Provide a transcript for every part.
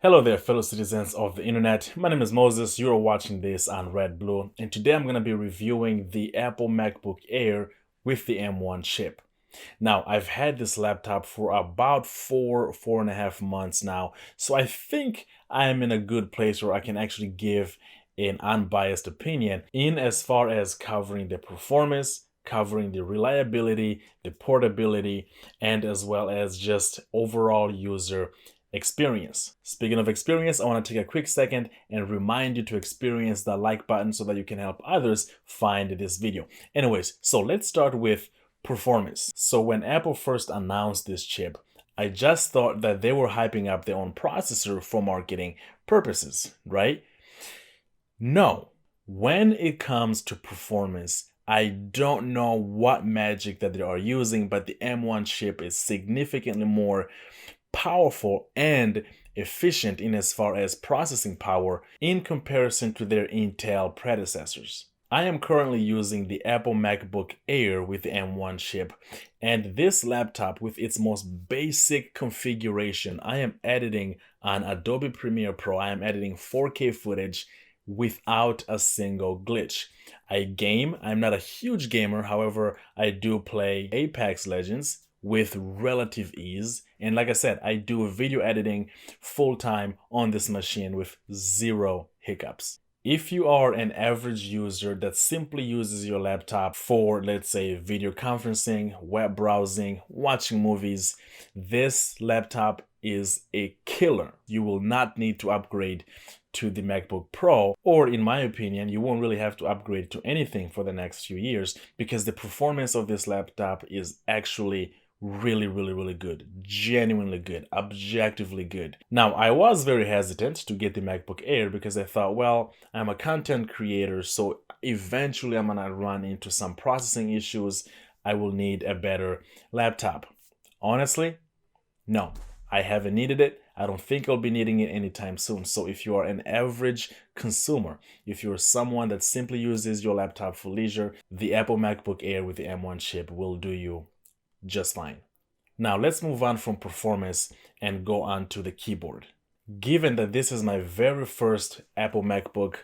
Hello there, fellow citizens of the internet. My name is Moses. You're watching this on Red Blue, and today I'm going to be reviewing the Apple MacBook Air with the M1 chip. Now, I've had this laptop for about four and a half months now, so I think I am in a good place where I can actually give an unbiased opinion in as far as covering the performance, covering the reliability, the portability, and as well as just overall user experience. Speaking of experience, I want to take a quick second and remind you to experience the like button so that you can help others find this video. Anyways, so let's start with performance. So when Apple first announced this chip, I just thought that they were hyping up their own processor for marketing purposes, right? No. When it comes to performance, I don't know what magic that they are using, but the M1 chip is significantly more powerful and efficient in as far as processing power in comparison to their Intel predecessors. I am currently using the Apple MacBook Air with the M1 chip, and this laptop with its most basic configuration, I am editing on Adobe Premiere Pro. I am editing 4K footage without a single glitch. I game. I'm not a huge gamer, however, I do play Apex Legends with relative ease. And like I said, I do video editing full time on this machine with zero hiccups. If you are an average user that simply uses your laptop for, let's say, video conferencing, web browsing, watching movies, this laptop is a killer. You will not need to upgrade to the MacBook Pro, or in my opinion, you won't really have to upgrade to anything for the next few years because the performance of this laptop is actually really good, genuinely good, objectively good. Now, I was very hesitant to get the MacBook Air because I thought, well, I'm a content creator, so eventually I'm gonna run into some processing issues. I will need a better laptop. Honestly, no, I haven't needed it. I don't think I'll be needing it anytime soon. So if you are an average consumer, if you're someone that simply uses your laptop for leisure, the Apple MacBook Air with the M1 chip will do you just fine. Now let's move on from performance and go on to the keyboard. Given that this is my very first Apple MacBook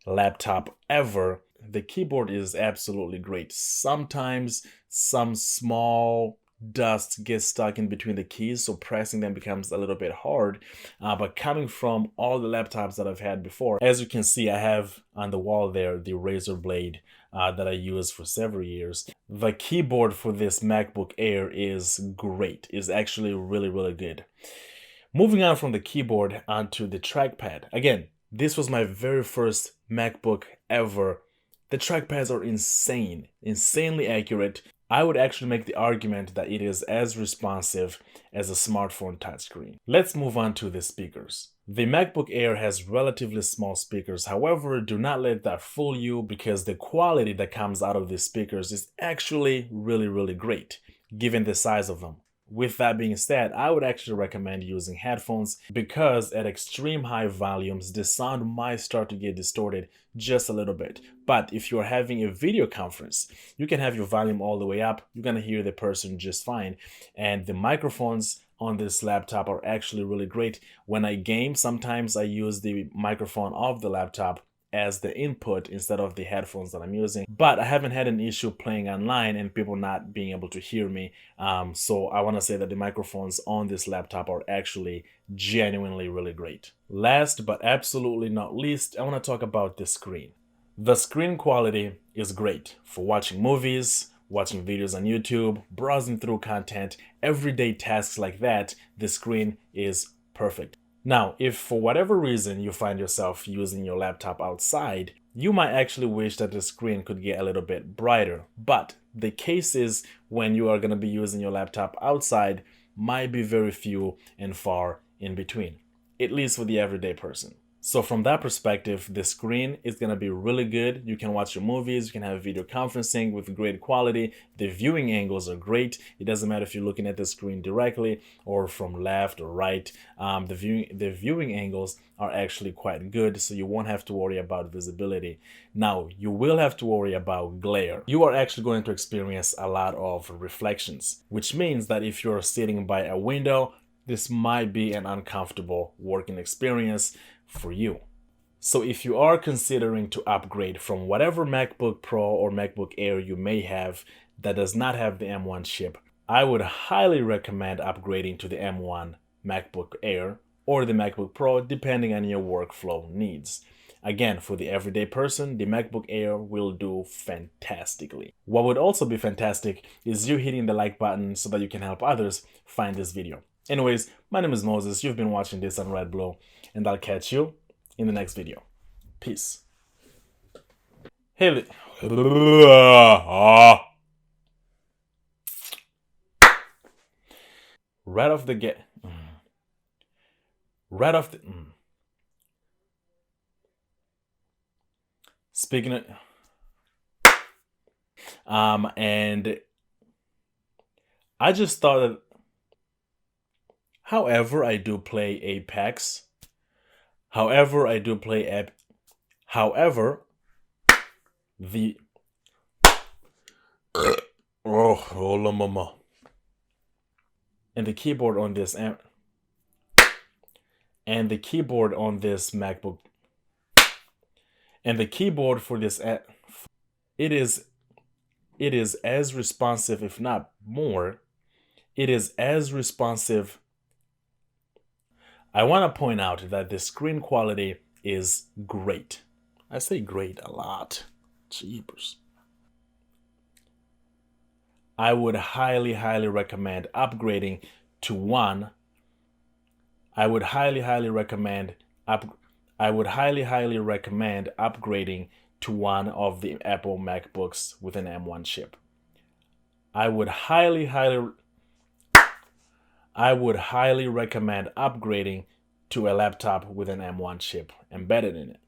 laptop ever, the keyboard is absolutely great. Sometimes some small dust gets stuck in between the keys, so pressing them becomes a little bit hard. But coming from all the laptops that I've had before, as you can see, I have on the wall there the Razor Blade that I used for several years. The keyboard for this MacBook Air is great, is actually really good. Moving on from the keyboard onto the trackpad. Again, this was my very first MacBook ever. The trackpads are insane, insanely accurate. I would actually make the argument that it is as responsive as a smartphone touchscreen. Let's move on to the speakers. The MacBook Air has relatively small speakers, however, do not let that fool you because the quality that comes out of these speakers is actually really great, given the size of them. With that being said, I would actually recommend using headphones because at extreme high volumes, the sound might start to get distorted just a little bit. But if you're having a video conference, you can have your volume all the way up. You're going to hear the person just fine. And the microphones on this laptop are actually really great. When I game, sometimes I use the microphone of the laptop as the input instead of the headphones that I'm using. But I haven't had an issue playing online and people not being able to hear me. So I want to say that the microphones on this laptop are actually genuinely really great. Last but absolutely not least, I want to talk about the screen. The screen quality is great for watching movies, watching videos on YouTube, browsing through content, everyday tasks like that. The screen is perfect. Now, if for whatever reason you find yourself using your laptop outside, you might actually wish that the screen could get a little bit brighter. But the cases when you are going to be using your laptop outside might be very few and far in between, at least for the everyday person. So from that perspective, the screen is going to be really good. You can watch your movies, you can have video conferencing with great quality. The viewing angles are great. It doesn't matter if you're looking at the screen directly or from left or right. The viewing angles are actually quite good, so you won't have to worry about visibility. Now, you will have to worry about glare. You are actually going to experience a lot of reflections, which means that if you're sitting by a window, this might be an uncomfortable working experience for you. So if you are considering to upgrade from whatever MacBook Pro or MacBook Air you may have that does not have the M1 chip, I would highly recommend upgrading to the M1 MacBook Air or the MacBook Pro depending on your workflow needs. Again, for the everyday person, the MacBook Air will do fantastically. What would also be fantastic is you hitting the like button so that you can help others find this video. Anyways, my name is Moses. You've been watching this on Red Blow, and I'll catch you in the next video. Peace. Hey, right off the get, right off the. Speaking of, and I just thought that. However, I do play Apex. However, I do play app. However, the oh mama. And the keyboard on this and the keyboard on this MacBook and the keyboard for this it is as responsive, if not more. It is as responsive. I want to point out that the screen quality is great. I say great a lot. Jeepers. I would highly recommend upgrading to one. I would highly recommend upgrading to one of the Apple MacBooks with an M1 chip. I would highly recommend upgrading to a laptop with an M1 chip embedded in it.